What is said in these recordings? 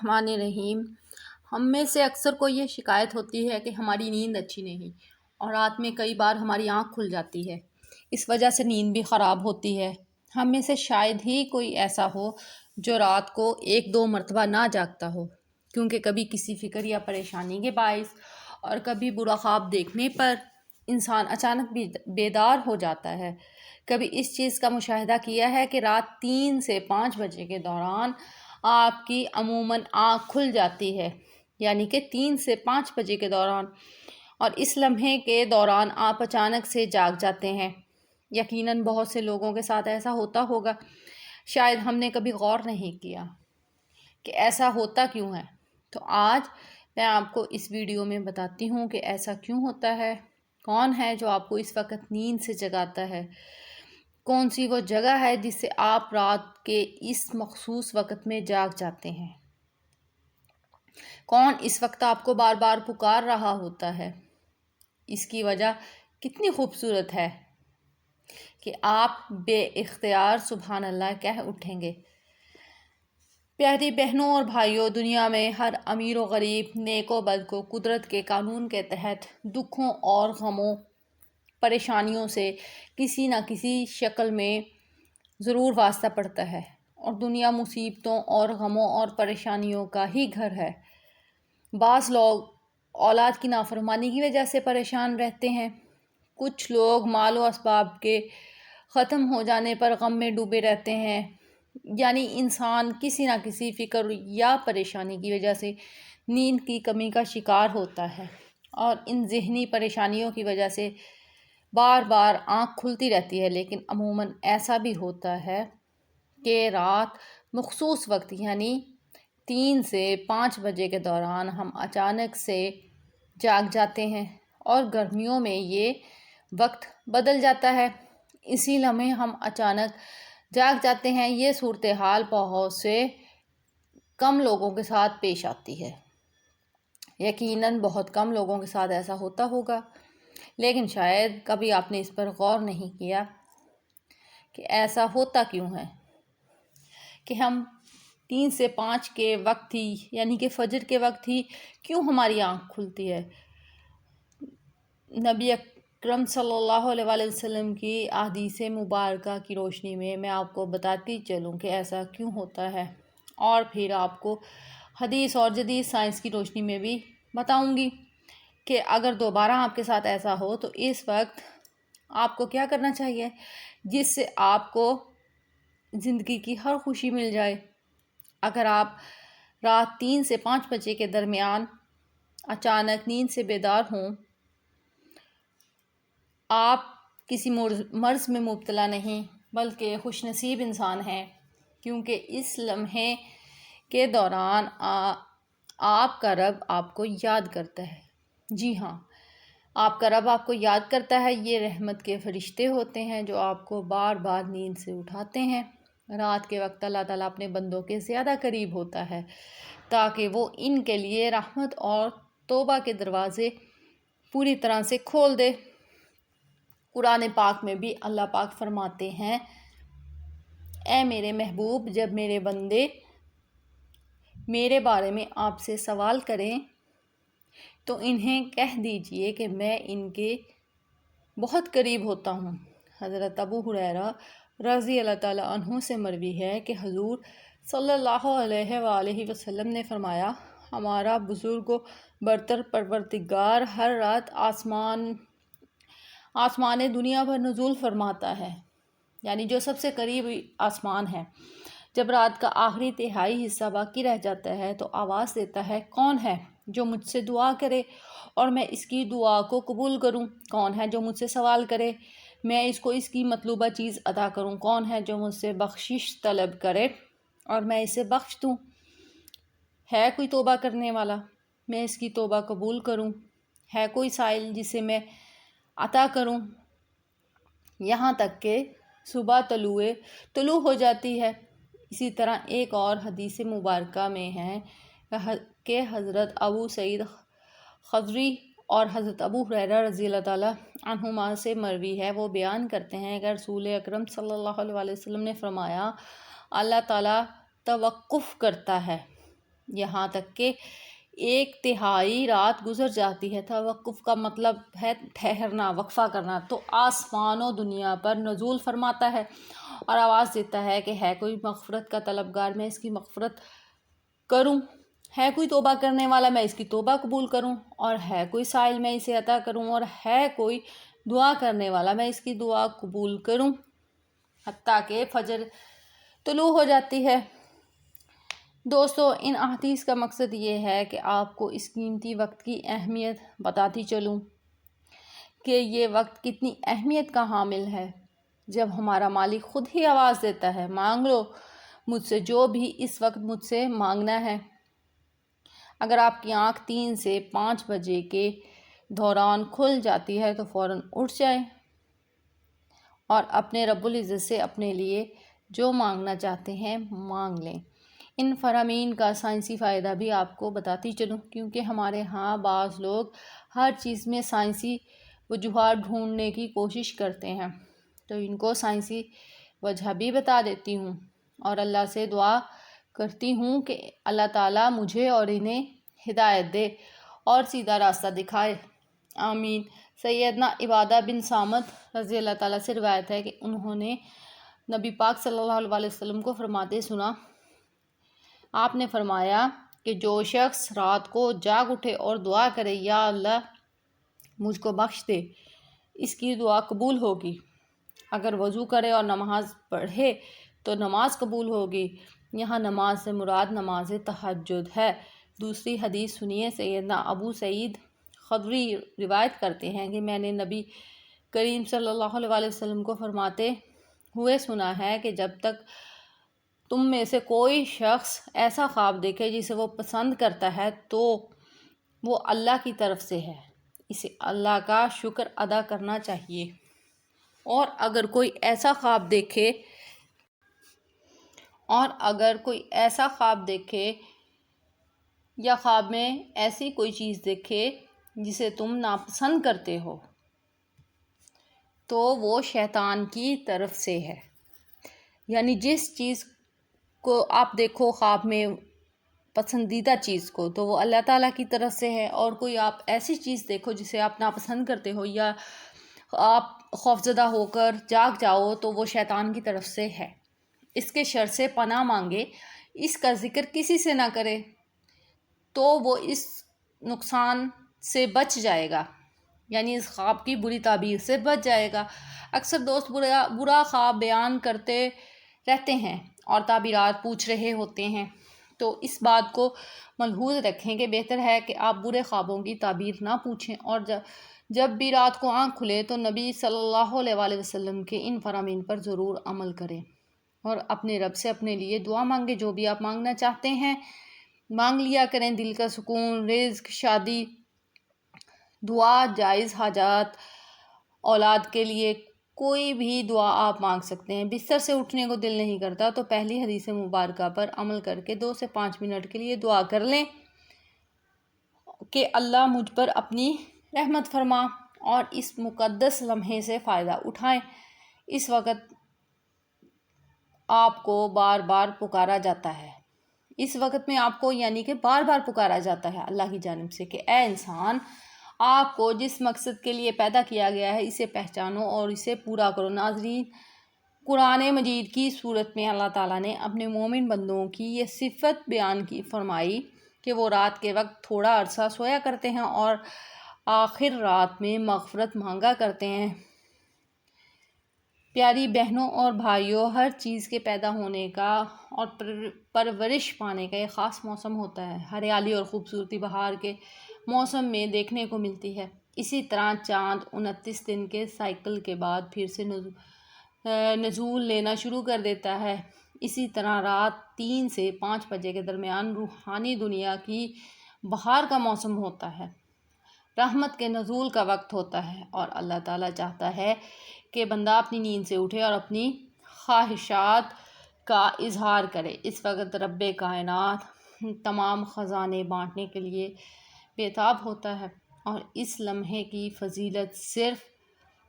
الرحمن الرحیم۔ ہم میں سے اکثر کو یہ شکایت ہوتی ہے کہ ہماری نیند اچھی نہیں اور رات میں کئی بار ہماری آنکھ کھل جاتی ہے، اس وجہ سے نیند بھی خراب ہوتی ہے۔ ہم میں سے شاید ہی کوئی ایسا ہو جو رات کو 1-2 مرتبہ نہ جاگتا ہو، کیونکہ کبھی کسی فکر یا پریشانی کے باعث اور کبھی برا خواب دیکھنے پر انسان اچانک بیدار ہو جاتا ہے۔ کبھی اس چیز کا مشاہدہ کیا ہے کہ رات 3 سے 5 بجے کے دوران آپ کی عموماً آنکھ کھل جاتی ہے، یعنی کہ 3 سے 5 بجے کے دوران، اور اس لمحے کے دوران آپ اچانک سے جاگ جاتے ہیں۔ یقیناً بہت سے لوگوں کے ساتھ ایسا ہوتا ہوگا، شاید ہم نے کبھی غور نہیں کیا کہ ایسا ہوتا کیوں ہے۔ تو آج میں آپ کو اس ویڈیو میں بتاتی ہوں کہ ایسا کیوں ہوتا ہے، کون ہے جو آپ کو اس وقت نیند سے جگاتا ہے، کون سی وہ جگہ ہے جس سے آپ رات کے اس مخصوص وقت میں جاگ جاتے ہیں، کون اس وقت آپ کو بار بار پکار رہا ہوتا ہے۔ اس کی وجہ کتنی خوبصورت ہے کہ آپ بے اختیار سبحان اللہ کہہ اٹھیں گے۔ پیاری بہنوں اور بھائیوں، دنیا میں ہر امیر و غریب، نیک و بد کو قدرت کے قانون کے تحت دکھوں اور غموں، پریشانیوں سے کسی نہ کسی شکل میں ضرور واسطہ پڑتا ہے، اور دنیا مصیبتوں اور غموں اور پریشانیوں کا ہی گھر ہے۔ بعض لوگ اولاد کی نافرمانی کی وجہ سے پریشان رہتے ہیں، کچھ لوگ مال و اسباب کے ختم ہو جانے پر غم میں ڈوبے رہتے ہیں۔ یعنی انسان کسی نہ کسی فکر یا پریشانی کی وجہ سے نیند کی کمی کا شکار ہوتا ہے، اور ان ذہنی پریشانیوں کی وجہ سے بار بار آنکھ کھلتی رہتی ہے۔ لیکن عموماً ایسا بھی ہوتا ہے کہ رات مخصوص وقت یعنی 3 سے 5 بجے کے دوران ہم اچانک سے جاگ جاتے ہیں، اور گرمیوں میں یہ وقت بدل جاتا ہے، اسی لمحے ہم اچانک جاگ جاتے ہیں۔ یہ صورتحال بہت سے کم لوگوں کے ساتھ پیش آتی ہے، یقیناً بہت کم لوگوں کے ساتھ ایسا ہوتا ہوگا، لیکن شاید کبھی آپ نے اس پر غور نہیں کیا کہ ایسا ہوتا کیوں ہے کہ ہم 3 سے 5 کے وقت ہی یعنی کہ فجر کے وقت ہی کیوں ہماری آنکھ کھلتی ہے۔ نبی اکرم صلی اللہ علیہ وآلہ وسلم کی احادیث مبارکہ کی روشنی میں آپ کو بتاتی چلوں کہ ایسا کیوں ہوتا ہے، اور پھر آپ کو حدیث اور جدید سائنس کی روشنی میں بھی بتاؤں گی کہ اگر دوبارہ آپ کے ساتھ ایسا ہو تو اس وقت آپ کو کیا کرنا چاہیے جس سے آپ کو زندگی کی ہر خوشی مل جائے۔ اگر آپ رات 3 سے 5 بجے کے درمیان اچانک نیند سے بیدار ہوں، آپ کسی مرض میں مبتلا نہیں بلکہ خوش نصیب انسان ہیں، کیونکہ اس لمحے کے دوران آپ کا رب آپ کو یاد کرتا ہے۔ جی ہاں، آپ کا رب آپ کو یاد کرتا ہے۔ یہ رحمت کے فرشتے ہوتے ہیں جو آپ کو بار بار نیند سے اٹھاتے ہیں۔ رات کے وقت اللہ تعالیٰ اپنے بندوں کے زیادہ قریب ہوتا ہے تاکہ وہ ان کے لیے رحمت اور توبہ کے دروازے پوری طرح سے کھول دے۔ قرآن پاک میں بھی اللہ پاک فرماتے ہیں، اے میرے محبوب، جب میرے بندے میرے بارے میں آپ سے سوال کریں تو انہیں کہہ دیجئے کہ میں ان کے بہت قریب ہوتا ہوں۔ حضرت ابو ہریرہ رضی اللہ تعالیٰ عنہ سے مروی ہے کہ حضور صلی اللہ علیہ وآلہ وسلم نے فرمایا، ہمارا بزرگ و برتر پروردگار ہر رات آسمان دنیا پر نزول فرماتا ہے، یعنی جو سب سے قریب آسمان ہے۔ جب رات کا آخری تہائی حصہ باقی رہ جاتا ہے تو آواز دیتا ہے، کون ہے جو مجھ سے دعا کرے اور میں اس کی دعا کو قبول کروں؟ کون ہے جو مجھ سے سوال کرے، میں اس کو اس کی مطلوبہ چیز عطا کروں؟ کون ہے جو مجھ سے بخشش طلب کرے اور میں اسے بخش دوں؟ ہے کوئی توبہ کرنے والا، میں اس کی توبہ قبول کروں؟ ہے کوئی سائل جسے میں عطا کروں؟ یہاں تک کہ صبح طلوع ہو جاتی ہے۔ اسی طرح ایک اور حدیث مبارکہ میں ہے کہ حضرت ابو سعید خدری اور حضرت ابو ہریرہ رضی اللہ تعالیٰ عنہما سے مروی ہے، وہ بیان کرتے ہیں کہ رسول اکرم صلی اللہ علیہ وسلم نے فرمایا، اللہ تعالیٰ توقف کرتا ہے یہاں تک کہ 1/3 رات گزر جاتی ہے۔ توقف کا مطلب ہے ٹھہرنا، وقفہ کرنا۔ تو آسمان و دنیا پر نزول فرماتا ہے اور آواز دیتا ہے کہ ہے کوئی مغفرت کا طلبگار، میں اس کی مغفرت کروں، ہے کوئی توبہ کرنے والا، میں اس کی توبہ قبول کروں، اور ہے کوئی سائل، میں اسے عطا کروں، اور ہے کوئی دعا کرنے والا، میں اس کی دعا قبول کروں، حتیٰ کہ فجر طلوع ہو جاتی ہے۔ دوستو، ان احادیث کا مقصد یہ ہے کہ آپ کو اس قیمتی وقت کی اہمیت بتاتی چلوں کہ یہ وقت کتنی اہمیت کا حامل ہے۔ جب ہمارا مالک خود ہی آواز دیتا ہے، مانگ لو مجھ سے جو بھی اس وقت مجھ سے مانگنا ہے۔ اگر آپ کی آنکھ 3 سے 5 بجے کے دوران کھل جاتی ہے تو فوراً اٹھ جائیں اور اپنے رب العزت سے اپنے لیے جو مانگنا چاہتے ہیں مانگ لیں۔ ان فرامین کا سائنسی فائدہ بھی آپ کو بتاتی چلوں، کیونکہ ہمارے ہاں بعض لوگ ہر چیز میں سائنسی وجوہات ڈھونڈنے کی کوشش کرتے ہیں، تو ان کو سائنسی وجہ بھی بتا دیتی ہوں اور اللہ سے دعا کرتی ہوں کہ اللہ تعالیٰ مجھے اور انہیں ہدایت دے اور سیدھا راستہ دکھائے، آمین۔ سیدنا عبادہ بن صامت رضی اللہ تعالیٰ سے روایت ہے کہ انہوں نے نبی پاک صلی اللہ علیہ وسلم کو فرماتے سنا، آپ نے فرمایا کہ جو شخص رات کو جاگ اٹھے اور دعا کرے، یا اللہ مجھ کو بخش دے، اس کی دعا قبول ہوگی۔ اگر وضو کرے اور نماز پڑھے تو نماز قبول ہوگی۔ یہاں نماز سے مراد نماز تہجد ہے۔ دوسری حدیث سنیے، سیدنا ابو سعید خدری روایت کرتے ہیں کہ میں نے نبی کریم صلی اللہ علیہ وسلم کو فرماتے ہوئے سنا ہے کہ جب تک تم میں سے کوئی شخص ایسا خواب دیکھے جسے وہ پسند کرتا ہے تو وہ اللہ کی طرف سے ہے، اسے اللہ کا شکر ادا کرنا چاہیے، اور اگر کوئی ایسا خواب دیکھے یا خواب میں ایسی کوئی چیز دیکھے جسے تم ناپسند کرتے ہو تو وہ شیطان کی طرف سے ہے۔ یعنی جس چیز کو آپ دیکھو خواب میں، پسندیدہ چیز کو، تو وہ اللہ تعالیٰ کی طرف سے ہے، اور کوئی آپ ایسی چیز دیکھو جسے آپ ناپسند کرتے ہو یا آپ خوفزدہ ہو کر جاگ جاؤ تو وہ شیطان کی طرف سے ہے۔ اس کے شر سے پناہ مانگے، اس کا ذکر کسی سے نہ کرے تو وہ اس نقصان سے بچ جائے گا، یعنی اس خواب کی بری تعبیر سے بچ جائے گا۔ اکثر دوست برا خواب بیان کرتے رہتے ہیں اور تعبیرات پوچھ رہے ہوتے ہیں، تو اس بات کو ملحوظ رکھیں کہ بہتر ہے کہ آپ برے خوابوں کی تعبیر نہ پوچھیں، اور جب بھی رات کو آنکھ کھلے تو نبی صلی اللہ علیہ وسلم کے ان فرامین پر ضرور عمل کریں اور اپنے رب سے اپنے لیے دعا مانگیں۔ جو بھی آپ مانگنا چاہتے ہیں مانگ لیا کریں، دل کا سکون، رزق، شادی، دعا، جائز حاجات، اولاد کے لیے کوئی بھی دعا آپ مانگ سکتے ہیں۔ بستر سے اٹھنے کو دل نہیں کرتا تو پہلی حدیث مبارکہ پر عمل کر کے 2 سے 5 منٹ کے لیے دعا کر لیں کہ اللہ مجھ پر اپنی رحمت فرما، اور اس مقدس لمحے سے فائدہ اٹھائیں۔ اس وقت آپ کو بار بار پکارا جاتا ہے، اس وقت میں آپ کو یعنی کہ بار بار پکارا جاتا ہے اللہ کی جانب سے کہ اے انسان، آپ کو جس مقصد کے لیے پیدا کیا گیا ہے اسے پہچانو اور اسے پورا کرو۔ ناظرین، قرآن مجید کی صورت میں اللہ تعالیٰ نے اپنے مومن بندوں کی یہ صفت بیان کی فرمائی کہ وہ رات کے وقت تھوڑا عرصہ سویا کرتے ہیں اور آخر رات میں مغفرت مانگا کرتے ہیں۔ پیاری بہنوں اور بھائیوں، ہر چیز کے پیدا ہونے کا اور پرورش پانے کا ایک خاص موسم ہوتا ہے۔ ہریالی اور خوبصورتی بہار کے موسم میں دیکھنے کو ملتی ہے۔ اسی طرح چاند 29 دن کے سائیکل کے بعد پھر سے نزول لینا شروع کر دیتا ہے۔ اسی طرح رات 3 سے 5 بجے کے درمیان روحانی دنیا کی بہار کا موسم ہوتا ہے، رحمت کے نزول کا وقت ہوتا ہے، اور اللہ تعالیٰ چاہتا ہے کہ بندہ اپنی نیند سے اٹھے اور اپنی خواہشات کا اظہار کرے۔ اس وقت رب کائنات تمام خزانے بانٹنے کے لیے بےتاب ہوتا ہے، اور اس لمحے کی فضیلت صرف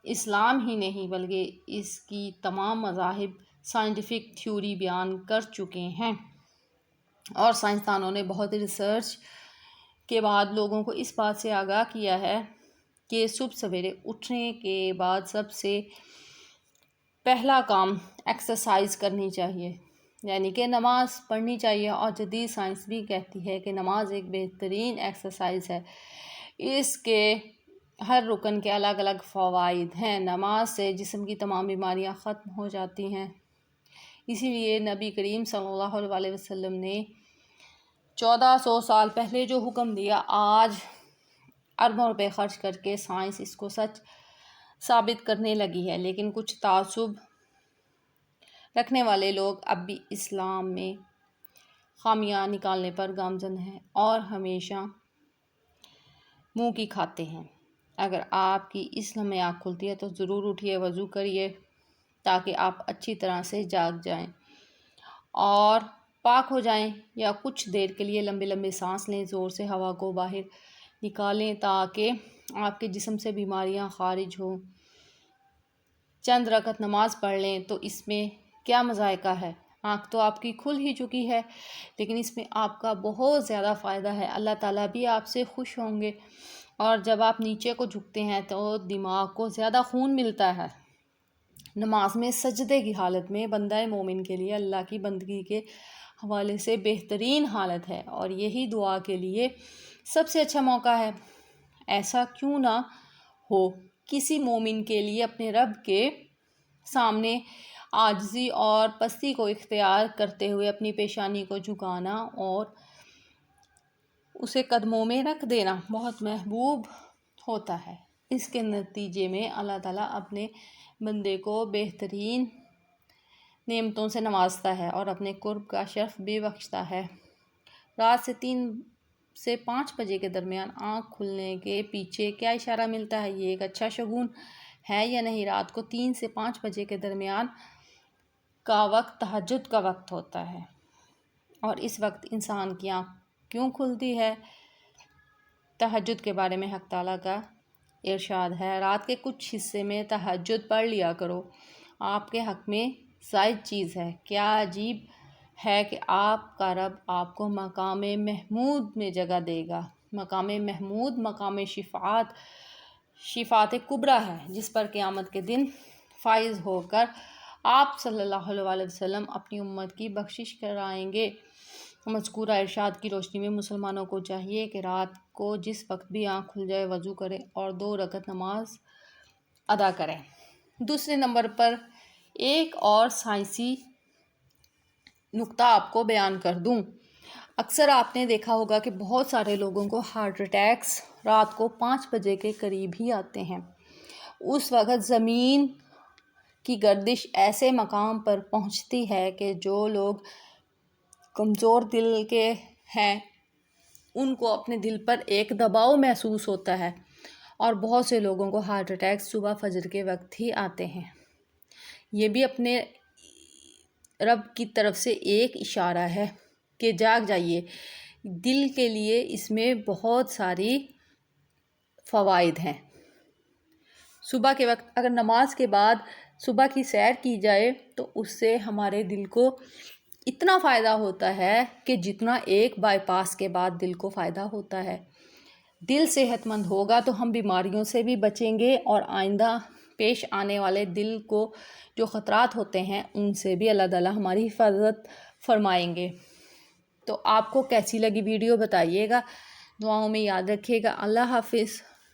اسلام ہی نہیں بلکہ اس کی تمام مذاہب سائنٹیفک تھیوری بیان کر چکے ہیں۔ اور سائنسدانوں نے بہت ریسرچ کے بعد لوگوں کو اس بات سے آگاہ کیا ہے کہ صبح سویرے اٹھنے کے بعد سب سے پہلا کام ایکسرسائز کرنی چاہیے، یعنی کہ نماز پڑھنی چاہیے۔ اور جدید سائنس بھی کہتی ہے کہ نماز ایک بہترین ایکسرسائز ہے۔ اس کے ہر رکن کے الگ الگ فوائد ہیں۔ نماز سے جسم کی تمام بیماریاں ختم ہو جاتی ہیں، اسی لیے نبی کریم صلی اللہ علیہ وسلم نے 1400 سال پہلے جو حکم دیا، آج اربوں روپے خرچ کر کے سائنس اس کو سچ ثابت کرنے لگی ہے، لیکن کچھ تعصب رکھنے والے لوگ اب بھی اسلام میں خامیاں نکالنے پر گامزن ہیں اور ہمیشہ منہ کی کھاتے ہیں۔ اگر آپ کی اس لمحے آنکھ کھلتی ہے تو ضرور اٹھیے، وضو کریے تاکہ آپ اچھی طرح سے جاگ جائیں اور پاک ہو جائیں، یا کچھ دیر کے لیے لمبے لمبے سانس لیں، زور سے ہوا کو باہر نکالیں تاکہ آپ کے جسم سے بیماریاں خارج ہوں۔ چند رکعت نماز پڑھ لیں تو اس میں کیا مذائقہ ہے؟ آنکھ تو آپ کی کھل ہی چکی ہے، لیکن اس میں آپ کا بہت زیادہ فائدہ ہے۔ اللہ تعالیٰ بھی آپ سے خوش ہوں گے، اور جب آپ نیچے کو جھکتے ہیں تو دماغ کو زیادہ خون ملتا ہے۔ نماز میں سجدے کی حالت میں بندہ مومن کے لیے اللہ کی بندگی کے حوالے سے بہترین حالت ہے، اور یہی دعا کے لیے سب سے اچھا موقع ہے۔ ایسا کیوں نہ ہو کسی مومن کے لیے اپنے رب کے سامنے عاجزی اور پستی کو اختیار کرتے ہوئے اپنی پیشانی کو جھکانا اور اسے قدموں میں رکھ دینا بہت محبوب ہوتا ہے۔ اس کے نتیجے میں اللہ تعالیٰ اپنے بندے کو بہترین نعمتوں سے نوازتا ہے اور اپنے قرب کا شرف بھی بخشتا ہے۔ رات سے 3 سے 5 بجے کے درمیان آنکھ کھلنے کے پیچھے کیا اشارہ ملتا ہے؟ یہ ایک اچھا شگون ہے یا نہیں؟ رات کو 3 سے 5 بجے کے درمیان کا وقت تہجد کا وقت ہوتا ہے، اور اس وقت انسان کی آنکھ کیوں کھلتی ہے؟ تہجد کے بارے میں حق تعالیٰ کا ارشاد ہے، رات کے کچھ حصے میں تہجد پڑھ لیا کرو، آپ کے حق میں زائد چیز ہے۔ کیا عجیب ہے کہ آپ کا رب آپ کو مقام محمود میں جگہ دے گا۔ مقام محمود مقام شفاعت کبریٰ ہے، جس پر قیامت کے دن فائز ہو کر آپ صلی اللہ علیہ وسلم اپنی امت کی بخشش کرائیں گے۔ مذکورہ ارشاد کی روشنی میں مسلمانوں کو چاہیے کہ رات کو جس وقت بھی آنکھ کھل جائے وضو کریں اور 2 رکعت نماز ادا کریں۔ دوسرے نمبر پر ایک اور سائنسی نکتہ آپ کو بیان کر دوں۔ اکثر آپ نے دیکھا ہوگا کہ بہت سارے لوگوں کو ہارٹ اٹیکس رات کو 5 بجے کے قریب ہی آتے ہیں۔ اس وقت زمین کی گردش ایسے مقام پر پہنچتی ہے کہ جو لوگ کمزور دل کے ہیں ان کو اپنے دل پر ایک دباؤ محسوس ہوتا ہے، اور بہت سے لوگوں کو ہارٹ اٹیک صبح فجر کے وقت ہی آتے ہیں۔ یہ بھی اپنے رب کی طرف سے ایک اشارہ ہے کہ جاگ جائیے۔ دل کے لیے اس میں بہت ساری فوائد ہیں۔ صبح کے وقت اگر نماز کے بعد صبح کی سیر کی جائے تو اس سے ہمارے دل کو اتنا فائدہ ہوتا ہے کہ جتنا ایک بائی پاس کے بعد دل کو فائدہ ہوتا ہے۔ دل صحت مند ہوگا تو ہم بیماریوں سے بھی بچیں گے، اور آئندہ پیش آنے والے دل کو جو خطرات ہوتے ہیں ان سے بھی اللہ تعالیٰ ہماری حفاظت فرمائیں گے۔ تو آپ کو کیسی لگی ویڈیو بتائیے گا، دعاؤں میں یاد رکھیے گا۔ اللہ حافظ۔